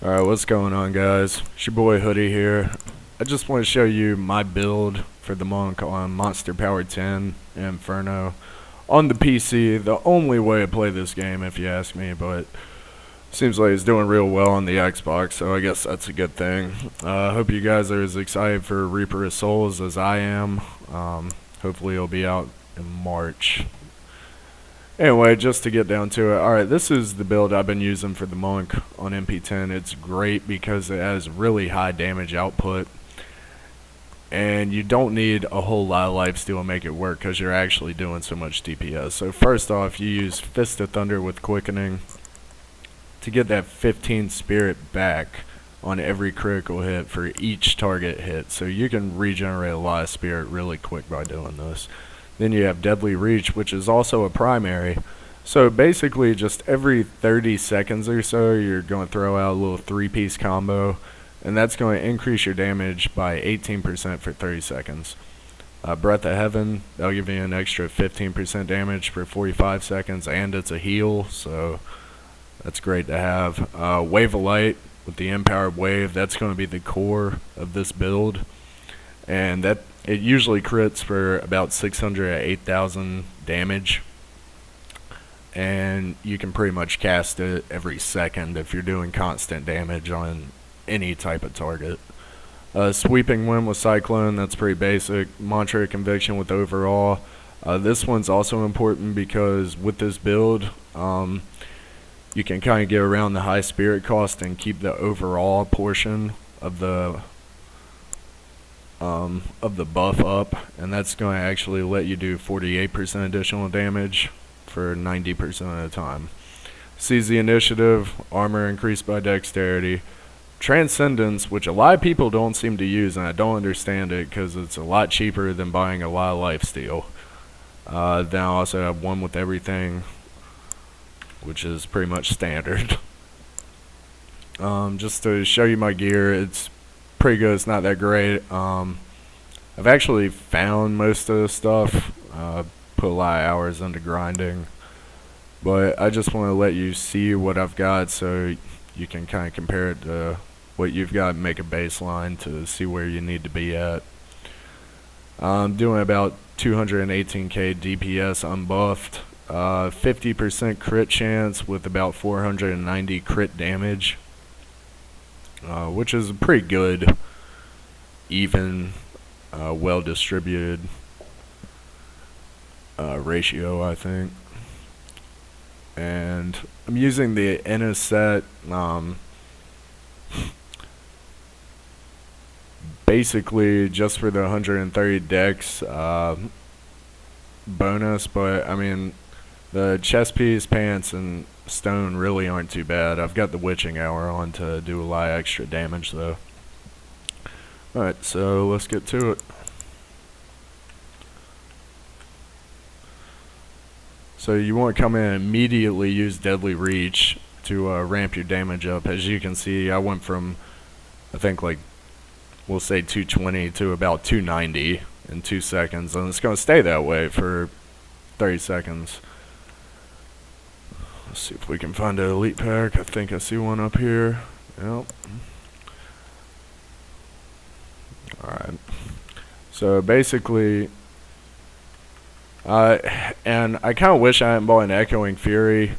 Alright, what's going on, guys? It's your boy Hoodie here. I just want to show you my build for the Monk on Monster Power 10 Inferno on the PC. The only way to play this game, if you ask me, but seems like it's doing real well on the Xbox, so I guess that's a good thing. I hope you guys are as excited for Reaper of Souls as I am. Hopefully it'll be out in March. Anyway, just to get down to it, alright, this is the build I've been using for the Monk on MP10. It's great because it has really high damage output, and you don't need a whole lot of lifesteal to make it work because you're actually doing so much DPS. So first off, you use Fist of Thunder with Quickening to get that 15 spirit back on every critical hit for each target hit. So you can regenerate a lot of spirit really quick by doing this. Then you have Deadly Reach, which is also a primary. So basically just every 30 seconds or so, you're going to throw out a little 3-piece combo, and that's going to increase your damage by 18% for 30 seconds. Breath of Heaven, that'll give you an extra 15% damage for 45 seconds, and it's a heal, so that's great to have. Wave of Light with the Empowered Wave, that's going to be the core of this build, and that it usually crits for about 600 to 8,000 damage, and you can pretty much cast it every second if you're doing constant damage on any type of target. Sweeping Wind with Cyclone, that's pretty basic. Mantra of Conviction with Overall. This one's also important because with this build, you can kind of get around the high spirit cost and keep the overall portion of the buff up, and that's going to actually let you do 48% additional damage for 90% of the time. Seize the Initiative, armor increased by dexterity. Transcendence, which a lot of people don't seem to use, and I don't understand it because it's a lot cheaper than buying a lot of lifesteal. Then I also have one with everything, which is pretty much standard. Just to show you my gear, it's pretty good. It's not that great. I've actually found most of the stuff. Put a lot of hours into grinding, but I just want to let you see what I've got so you can kind of compare it to what you've got and make a baseline to see where you need to be at. I'm doing about 218k DPS unbuffed, 50% crit chance with about 490 crit damage, which is a pretty good, even, well distributed ratio, I think. And I'm using the Set basically just for the 130 dex bonus, but I mean the chest piece, pants, and stone really aren't too bad. I've got the witching hour on to do a lot of extra damage though. Alright, so let's get to it. So you want to come in and immediately use Deadly Reach to ramp your damage up. As you can see, I went from, I think, like, we'll say 220 to about 290 in 2 seconds, and it's going to stay that way for 30 seconds. Let's see if we can find an elite pack. I think I see one up here. Yep. Alright. So basically, and I kind of wish I hadn't bought an Echoing Fury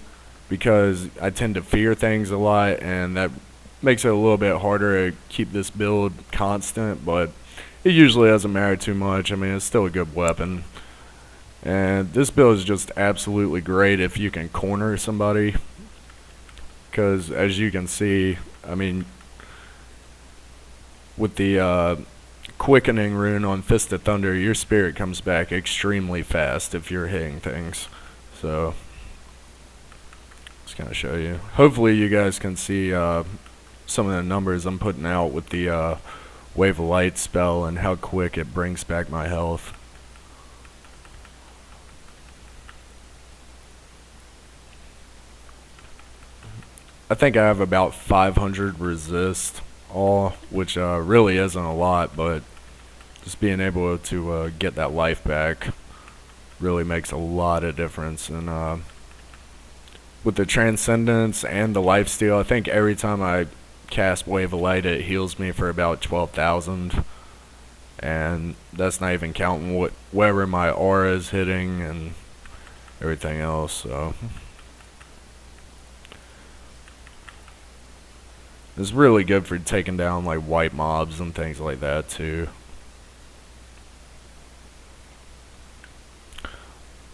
because I tend to fear things a lot, and that makes it a little bit harder to keep this build constant, but it usually doesn't matter too much. I mean, it's still a good weapon. And this build is just absolutely great if you can corner somebody, because as you can see, I mean, with the Quickening rune on Fist of Thunder, your spirit comes back extremely fast if you're hitting things. So, just kind of show you. Hopefully you guys can see some of the numbers I'm putting out with the Wave of Light spell and how quick it brings back my health. I think I have about 500 resist all, which really isn't a lot, but just being able to get that life back really makes a lot of difference. And with the Transcendence and the lifesteal, I think every time I cast Wave of Light, it heals me for about 12,000. And that's not even counting wherever my aura is hitting and everything else, so it's really good for taking down like white mobs and things like that too.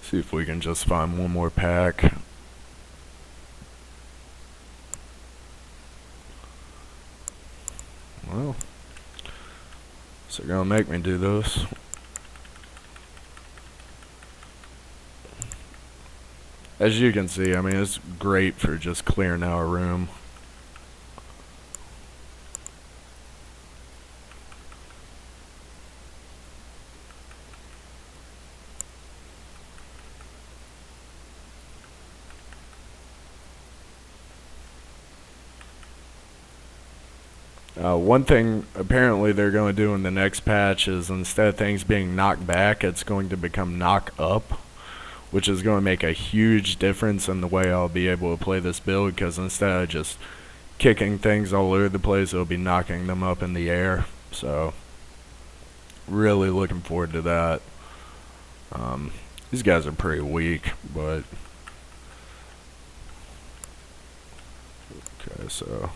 See if we can just find one more pack. Well, so they're gonna make me do this. As you can see, I mean, it's great for just clearing out a room. One thing apparently they're going to do in the next patch is instead of things being knocked back, it's going to become knock up, which is going to make a huge difference in the way I'll be able to play this build, because instead of just kicking things all over the place, it'll be knocking them up in the air. So really looking forward to that. These guys are pretty weak, but okay, so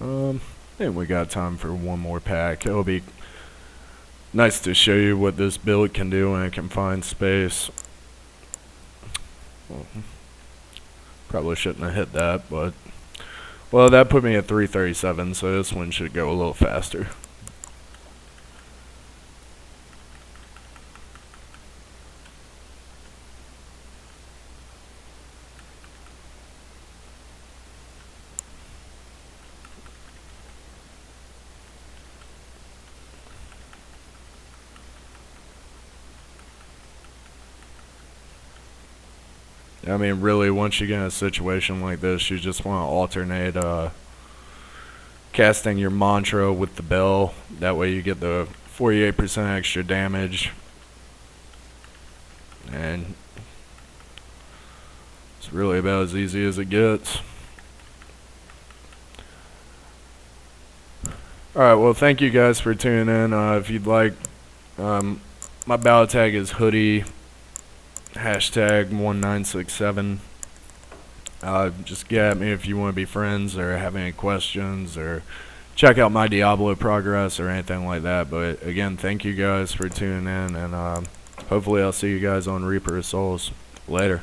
I think we got time for one more pack. It'll be nice to show you what this build can do when it can find space. Well, probably shouldn't have hit that, but well, that put me at 337, so this one should go a little faster. I mean, really, once you get in a situation like this, you just want to alternate casting your mantra with the bell. That way you get the 48% extra damage. And it's really about as easy as it gets. Alright, well, thank you guys for tuning in. If you'd like, my battle tag is hoodie. Hashtag 1967. Just get at me if you want to be friends or have any questions or check out my Diablo progress or anything like that. But again, thank you guys for tuning in, and hopefully I'll see you guys on Reaper of Souls. Later.